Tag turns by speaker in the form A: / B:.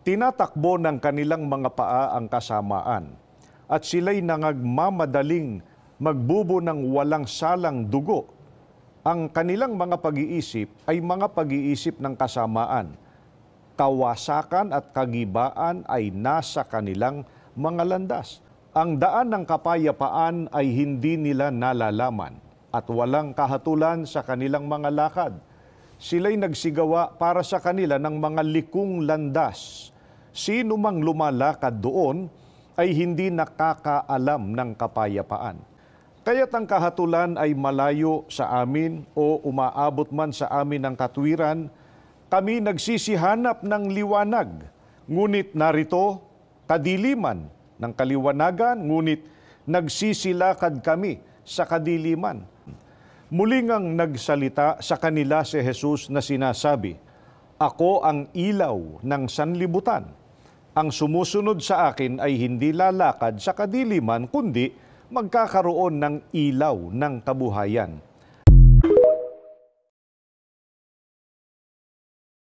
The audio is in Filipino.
A: Tinatakbo ng kanilang mga paa ang kasamaan at sila'y nangagmamadaling magbubo ng walang salang dugo. Ang kanilang mga pag-iisip ay mga pag-iisip ng kasamaan. Kawasakan at kagibaan ay nasa kanilang mga landas. Ang daan ng kapayapaan ay hindi nila nalalaman at walang kahatulan sa kanilang mga lakad. Sila'y nagsigawa para sa kanila ng mga likong landas. Sino mang lumalakad doon ay hindi nakakaalam ng kapayapaan. Kaya't ang kahatulan ay malayo sa amin o umaabot man sa amin ng katwiran, kami nagsisihanap ng liwanag. Ngunit narito, kadiliman ng kaliwanagan, ngunit nagsisilakad kami sa kadiliman. Muli ngang nagsalita sa kanila si Jesus na sinasabi, "Ako ang ilaw ng sanlibutan. Ang sumusunod sa akin ay hindi lalakad sa kadiliman, kundi magkakaroon ng ilaw ng kabuhayan."